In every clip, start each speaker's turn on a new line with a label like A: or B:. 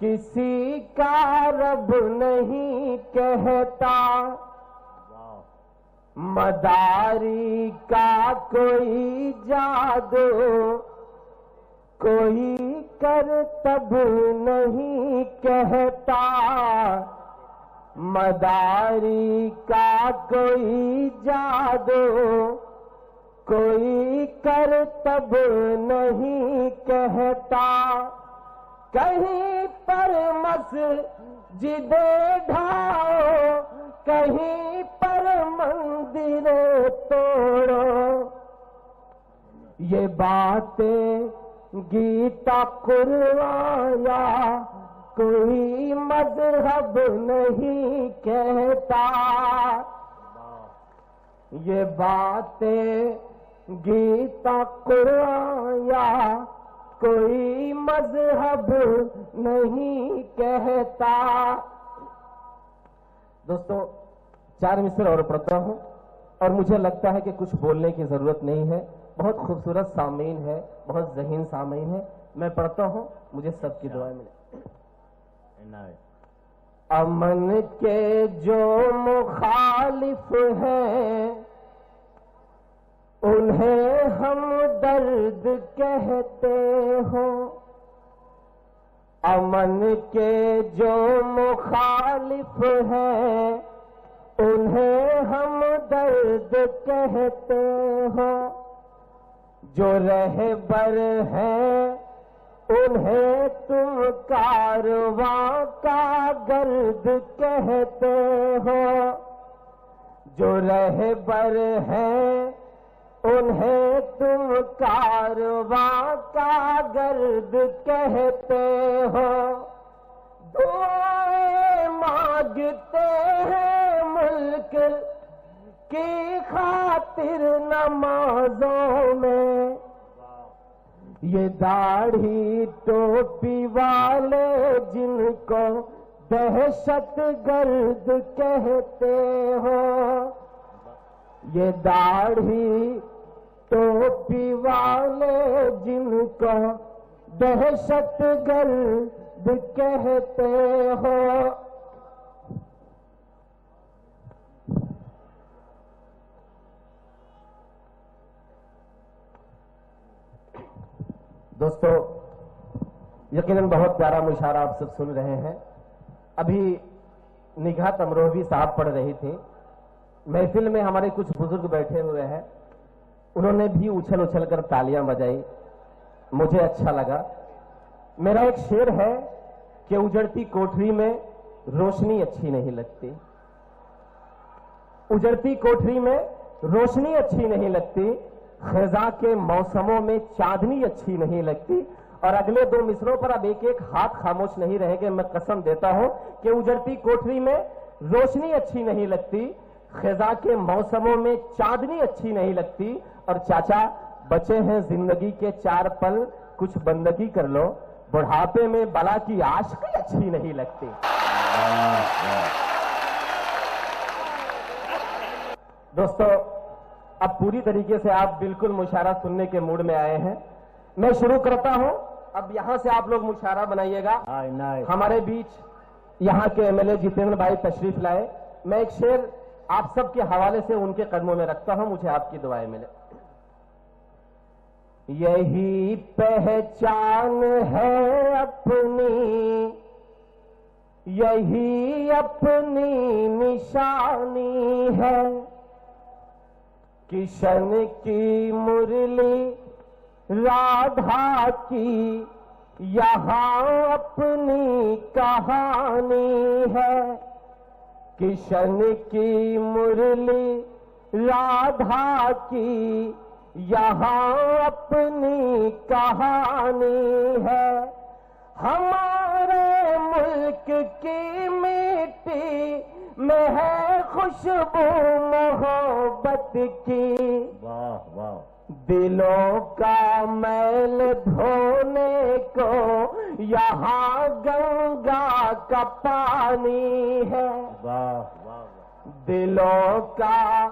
A: کسی کا رب نہیں کہتا، مداری کا کوئی جادو، کوئی کرتب نہیں کہتا، مداری کا کوئی جادو، کوئی کرتب نہیں کہتا، کہیں پر مسجد ڈھاؤ، کہیں پر مندر توڑو، یہ باتیں گیتا قرآن یا کوئی مذہب نہیں کہتا، یہ باتیں گیتا قرآن یا کوئی مذہب نہیں کہتا۔ دوستو 4 مصر اور پڑھتا ہوں، اور مجھے لگتا ہے کہ کچھ بولنے کی ضرورت نہیں ہے، بہت خوبصورت سامعین ہے، بہت ذہین سامعین ہے، میں پڑھتا ہوں، مجھے سب کی دعائیں ملے۔ امن کے جو مخالف ہیں انہیں ہم درد کہتے ہوں، امن کے جو مخالف ہیں انہیں ہم درد کہتے ہوں، جو رہبر ہیں انہیں تم کارواں کا گرد کہتے ہو، جو رہبر ہیں انہیں تم کارواں کا گرد کہتے ہو، دعائیں مانگتے ہیں ملک کی خاطر نمازوں میں، یہ داڑھی ٹوپی والے جن کو دہشت گرد کہتے ہو، یہ داڑھی ٹوپی والے جن کو دہشت گرد کہتے ہو، دوستو یقیناً بہت پیارا مشاعرہ آپ سب سن رہے ہیں۔ ابھی نگہت امروہوی صاحب پڑھ رہی تھی، محفل میں ہمارے کچھ بزرگ بیٹھے ہوئے ہیں، انہوں نے بھی اچھل اچھل کر تالیاں بجائی، مجھے اچھا لگا۔ میرا ایک شعر ہے کہ اجڑتی کوٹری میں روشنی اچھی نہیں لگتی، اجڑتی کوٹری میں روشنی اچھی نہیں لگتی، خزاں کے موسموں میں چاندنی اچھی نہیں لگتی، اور اگلے 2 مصروں پر اب ایک ایک ہاتھ خاموش نہیں رہے گے۔ میں قسم دیتا ہوں کہ اجڑتی کوٹری میں روشنی اچھی نہیں لگتی، خزاں کے موسموں میں چاندنی اچھی نہیں لگتی، اور چاچا بچے ہیں زندگی کے 4 پل، کچھ بندگی کر لو، بڑھاپے میں بلا کی عاشقی اچھی نہیں لگتی۔ دوستو اب پوری طریقے سے آپ بالکل مشاعرہ سننے کے موڈ میں آئے ہیں، میں شروع کرتا ہوں۔ اب یہاں سے آپ لوگ مشاعرہ بنائیے گا۔ ہمارے بیچ یہاں کے MLA جتیندر بھائی تشریف لائے، میں ایک شعر آپ سب کے حوالے سے ان کے قدموں میں رکھتا ہوں، مجھے آپ کی دعائیں ملے۔ یہی پہچان ہے اپنی، یہی اپنی نشانی ہے، کشن کی مرلی رادھا کی یہاں اپنی کہانی ہے، کشن کی مرلی رادھا کی یہاں اپنی کہانی ہے، ہمارے ملک کی مٹی میں ہے خوشبو محبت کی،
B: واہ واہ،
A: دلوں کا میل دھونے کو یہاں گنگا کا پانی ہے،
B: واہ واہ،
A: دلوں کا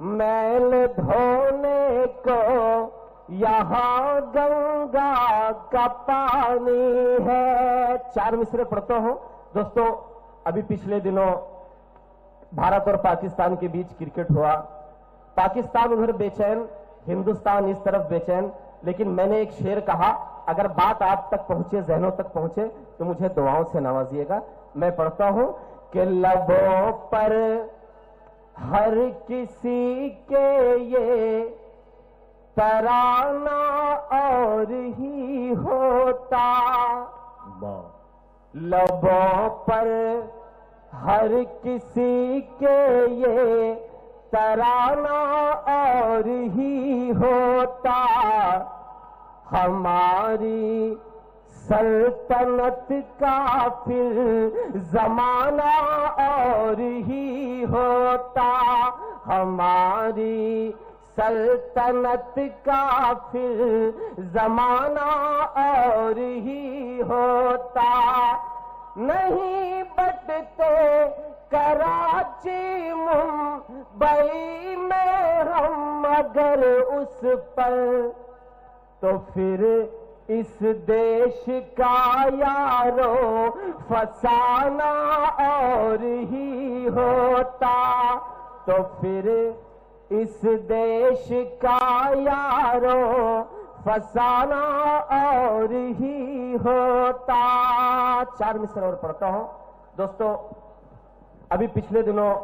A: میل دھونے کو یہاں گنگا کا پانی ہے. 4 مصرے پڑھتا ہوں. دوستو ابھی پچھلے دنوں بھارت اور پاکستان کے بیچ کرکٹ ہوا. پاکستان ادھر بے چین, ہندوستان اس طرف بے چین, لیکن میں نے ایک شعر کہا, اگر بات آپ تک پہنچے, ذہنوں تک پہنچے تو مجھے دعاؤں سے نوازیے گا. میں پڑھتا ہوں کہ لبوں پر ہر کسی کے یہ ترانہ اور ہی ہوتا, لبوں پر ہر کسی کے یہ ترانہ اور ہی ہوتا, ہماری سلطنت کا پھر زمانہ اور ہی ہوتا, ہماری سلطنت کا پھر زمانہ اور ہی ہوتا. نہیں بٹتے کراچی ممبئی میں ہم اگر اس پر, تو پھر اس دیش کا یارو فسانہ اور ہی ہوتا, تو پھر اس دیش کا یارو فسانہ اور ہی ہوتا. 4 مصرے اور پڑھتا ہوں. دوستو ابھی پچھلے دنوں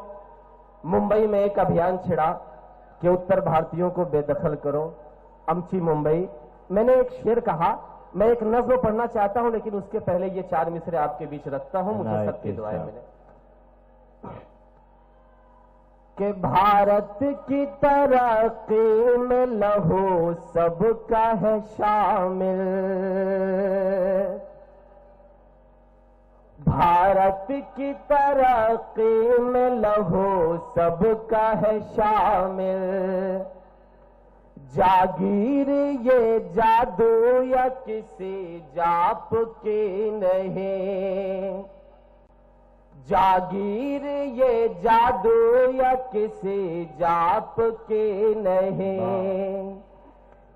A: ممبئی میں ایک ابھیان چھڑا کہ اتر بھارتیوں کو بے دخل کرو, امچی ممبئی. میں نے ایک شعر کہا, میں ایک نظم پڑھنا چاہتا ہوں, لیکن اس کے پہلے یہ 4 مصرے آپ کے بیچ رکھتا ہوں, مجھے سب کی دعائیں ملے. کہ بھارت کی ترقی میں لہو سب کا ہے شامل, بھارت کی ترقی میں لہو سب کا ہے شامل, جاگیر یہ جادو یا کسی جاپ کی نہیں, جاگیر یہ جادو یا کسی جاپ کی نہیں,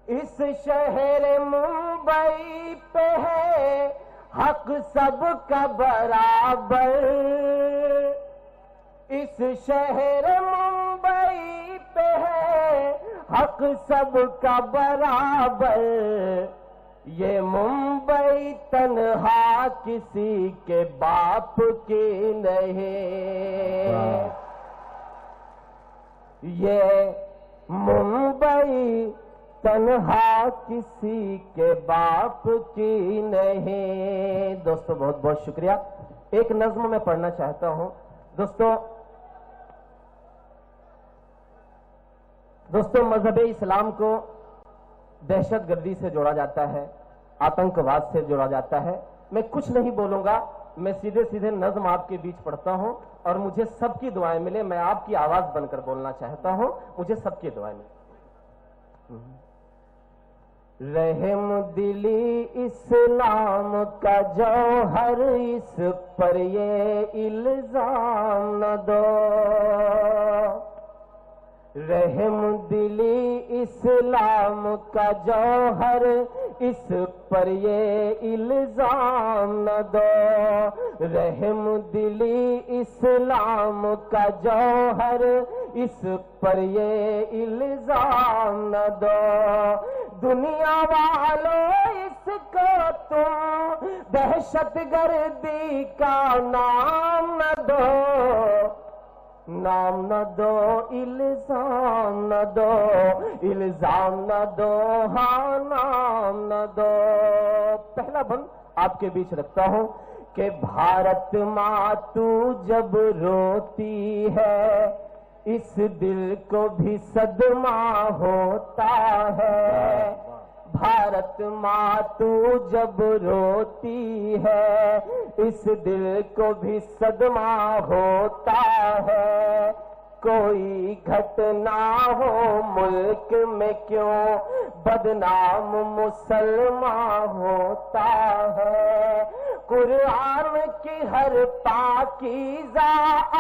A: اس شہر ممبئی پہ ہے حق سب کا برابر, اس شہر ممبئی پہ ہے حق سب کا برابر, یہ ممبئی تنہا کسی کے باپ کی نہیں, یہ ممبئی تنہا کسی کے باپ کی نہیں. دوستو بہت بہت شکریہ. ایک نظم میں پڑھنا چاہتا ہوں. دوستو مذہب اسلام کو دہشت گردی سے جوڑا جاتا ہے, آتنکواد سے جوڑا جاتا ہے. میں کچھ نہیں بولوں گا, میں سیدھے سیدھے نظم آپ کے بیچ پڑھتا ہوں, اور مجھے سب کی دعائیں ملے. میں آپ کی آواز بن کر بولنا چاہتا ہوں, مجھے سب کی دعائیں ملے. رحم دلی اسلام کا جوہر, اس پر یہ الزام نہ دو, رحم دلی اسلام کا جوہر, اس پر یہ الزام نہ دو, رحم دلی اسلام کا جوہر, اس پر یہ الزام نہ دو. دنیا والوں اس کو تم دہشت گردی کا نام نہ دو, نام نہ دو, الزام نہ دو, الزام نہ دو, ہاں نام نہ دو. پہلا بند آپ کے بیچ رکھتا ہوں کہ بھارت ماں تو جب روتی ہے, اس دل کو بھی صدمہ ہوتا ہے, بھارت ماں تو جب روتی ہے, اس دل کو بھی صدمہ ہوتا ہے. کوئی گھٹنا ہو ملک میں کیوں بدنام مسلمان ہوتا ہے, قرآن کی ہر پاکیزہ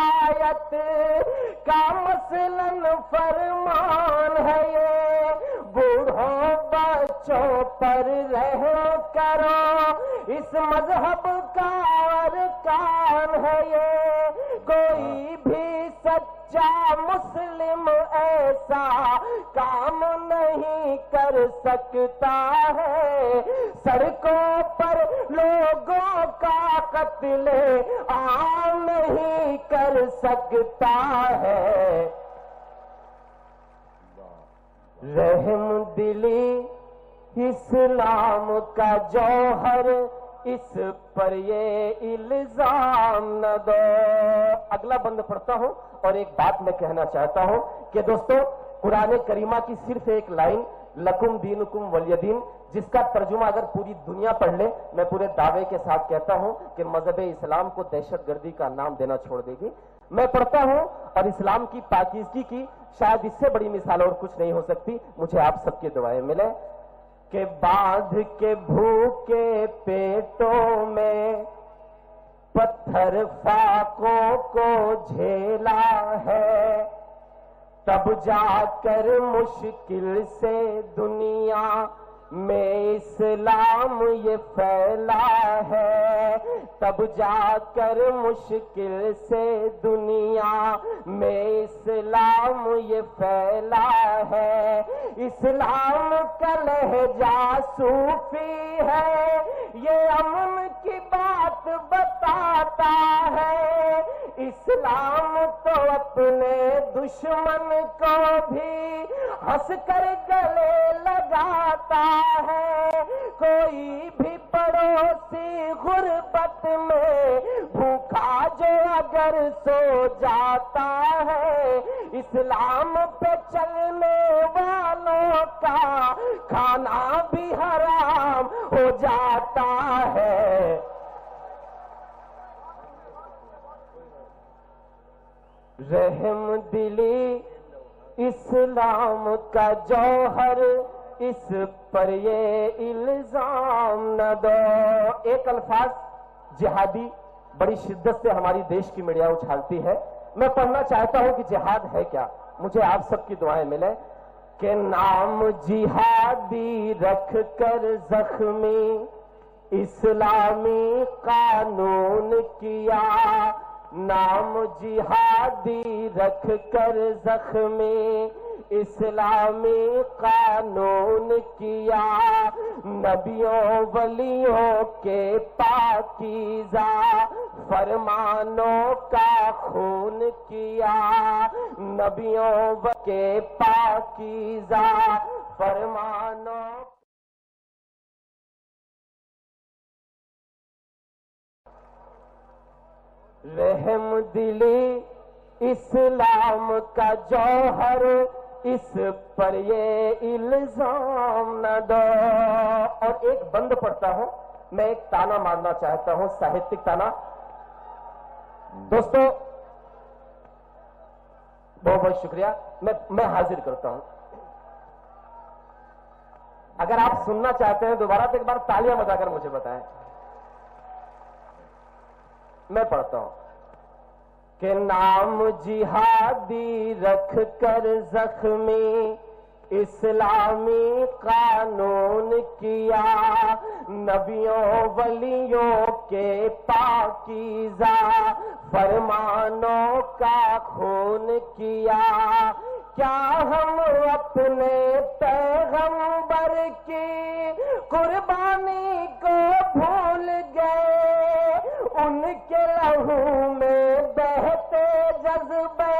A: آیت کا مثلاً فرمان ہے یہ, بوڑھوں بچوں پر رحم کرو، اس مذہب کا ارکان ہے یہ، کوئی بھی سچا مسلم ایسا کام نہیں کر سکتا ہے، سڑکوں پر لوگوں کا قتل عام نہیں کر سکتا ہے، رحم دلی اسلام کا جوہر، اس پر یہ الزام نہ دو۔ اگلا بند پڑھتا ہوں اور ایک بات میں کہنا چاہتا ہوں کہ دوستو، قرآن کریمہ کی صرف ایک لائن لکم دینکم ولی دین، جس کا ترجمہ اگر پوری دنیا پڑھ لے، میں پورے دعوے کے ساتھ کہتا ہوں کہ مذہب اسلام کو دہشت گردی کا نام دینا چھوڑ دے گی۔ میں پڑھتا ہوں اور اسلام کی پاکیزگی کی شاید اس سے بڑی مثال اور کچھ نہیں ہو سکتی، مجھے آپ سب کی دعائیں ملے کہ باندھ کے بھوکے پیٹوں میں پتھر فاقوں کو جھیلا ہے، تب جا کر مشکل سے دنیا میں اسلام یہ پھیلا ہے، تب جا کر مشکل سے دنیا میں اسلام یہ پھیلا ہے، اسلام کا لہجہ صوفی ہے، یہ امن کی بات بتاتا ہے، اسلام تو اپنے دشمن کو بھی ہنس کر گلے لگاتا ہے، کوئی بھی پڑوسی غربت میں بھوکا جو اگر سو جاتا ہے، اسلام پہ چلنے والوں کا کھانا بھی حرام ہو جاتا ہے، رحم دلی اسلام کا جوہر، اس پر یہ الزام نہ دو۔ ایک الفاظ جہادی بڑی شدت سے ہماری دیش کی میڈیا اچھالتی ہے، میں پڑھنا چاہتا ہوں کہ جہاد ہے کیا، مجھے آپ سب کی دعائیں ملیں کہ نام جہادی رکھ کر زخمی اسلامی قانون کیا، نام جہادی رکھ کر زخمی اسلامی قانون کیا، نبیوں ولیوں کے پاکیزہ فرمانوں کا خون کیا، نبیوں کے پاکیزہ فرمانوں رحم دلی اسلام کا جوہر، اس پر یہ الزام نہ دو۔ اور ایک بند پڑھتا ہوں، میں ایک تانا مارنا چاہتا ہوں، ساہتک تانا۔ دوستو بہت بہت شکریہ، میں حاضر کرتا ہوں۔ اگر آپ سننا چاہتے ہیں دوبارہ تو ایک بار تالیاں بجا کر مجھے بتائیں۔ میں پڑھتا ہوں کہ نام جہادی رکھ کر زخمی اسلامی قانون کیا، نبیوں ولیوں کے پاکیزہ فرمانوں کا خون کیا، کیا ہم اپنے پیغمبر کی قربانی کو بھول گئے، ان کے لہو میں بہتے جذبے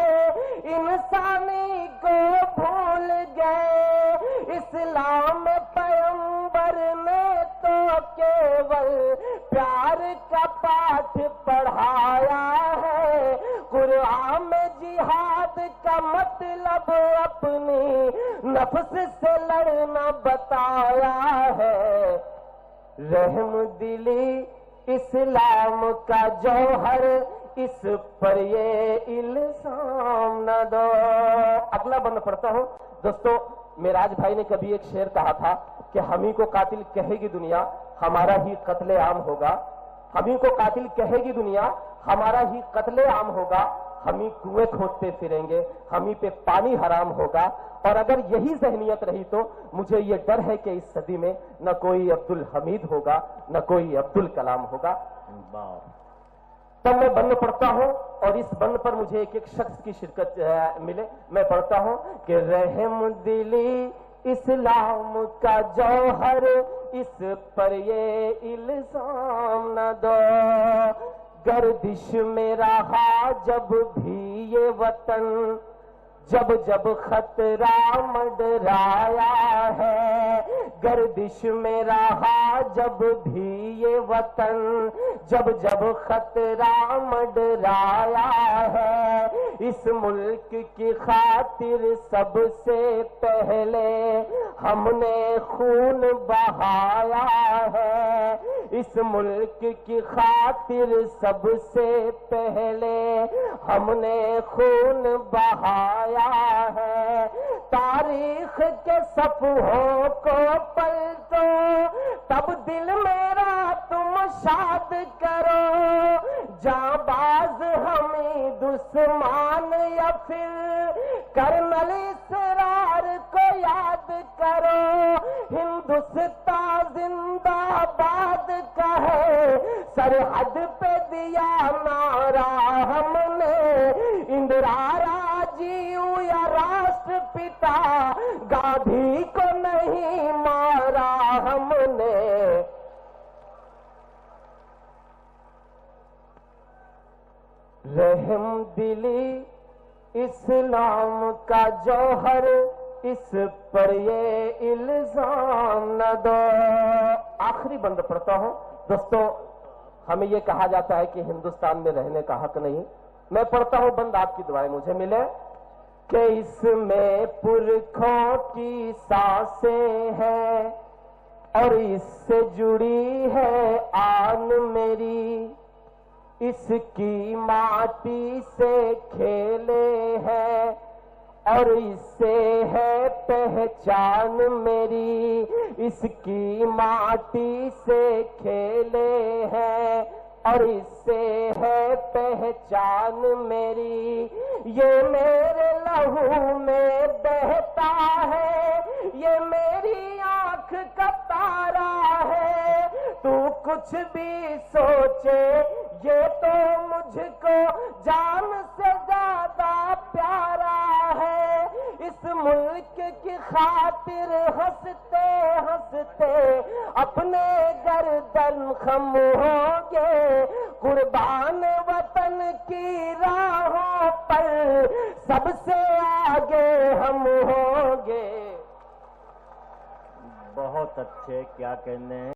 A: انسانی کو بھول گئے، اسلام پیغمبر نے تو کیول پیار کا پاٹھ پڑھایا ہے، قرآن میں جہاد کا مطلب اپنی نفس سے لڑنا بتایا ہے، رحم دلی اسلام کا جوہر، اس پر یہ الزام نہ دو۔ اگلا بند پڑھتا ہوں۔ دوستو معراج بھائی نے کبھی ایک شعر کہا تھا کہ ہمیں کو قاتل کہے گی دنیا ہمارا ہی قتل عام ہوگا، ہمیں کو قاتل کہے گی دنیا ہمارا ہی قتل عام ہوگا، ہم ہی کنویں کھودتے پھریں گے، ہم ہی پہ پانی حرام ہوگا. اور اگر یہی ذہنیت رہی تو مجھے یہ ڈر ہے کہ اس صدی میں نہ کوئی عبدالحمید ہوگا نہ کوئی عبدالکلام ہوگا. تب میں بند پڑھتا ہوں اور اس بند پر مجھے ایک ایک شخص کی شرکت ملے. میں پڑھتا ہوں کہ رحم دلی اسلام کا جوہر، اس پر یہ الزام نہ دو. گردش میں رہا جب بھی یہ وطن، جب جب خطرہ منڈرایا ہے. گردش میں رہا جب بھی یہ وطن، جب جب خطرہ منڈرایا ہے. اس ملک کی خاطر سب سے پہلے ہم نے خون بہایا ہے. اس ملک کی خاطر سب سے پہلے ہم نے خون بہایا ہے. تاریخ کے صفحوں کو پلٹو، تب دل میرا تم شاد کرو. جانباز حمید عثمان یا پھر کرنل اسرار کو یاد کرو. ہندوستان زندہ باد کا ہے، سرحد پہ دیا نعرہ ہم نے. اندرا راجیو یا راشٹر پتا گاندھی کو نہیں مارا ہم نے. رحم دلی اسلام کا جوہر، اس پر یہ الزام نہ دو. آخری بند پڑھتا ہوں. دوستو، ہمیں یہ کہا جاتا ہے کہ ہندوستان میں رہنے کا حق نہیں. میں پڑھتا ہوں بند، آپ کی دعائیں مجھے ملے. کہ اس میں پرکھوں کی سانسیں ہیں اور اس سے جڑی ہے آن میری. اس کی ماٹی سے کھیلے ہیں اور اس سے ہے پہچان میری. اس کی ماٹی سے کھیلے ہیں اور اس سے ہے پہچان میری. یہ میرے لہو میں بہتا ہے، یہ میری آنکھ کا تارا ہے. تو کچھ بھی سوچے یہ تو مجھ کو جان سے زیادہ پیارا ہے. اس ملک کی خاطر ہنستے ہنستے اپنے گردن خم ہوں گے. قربان وطن کی راہوں پر سب سے آگے ہم ہوں گے.
B: بہت اچھے، کیا کہنے ہیں.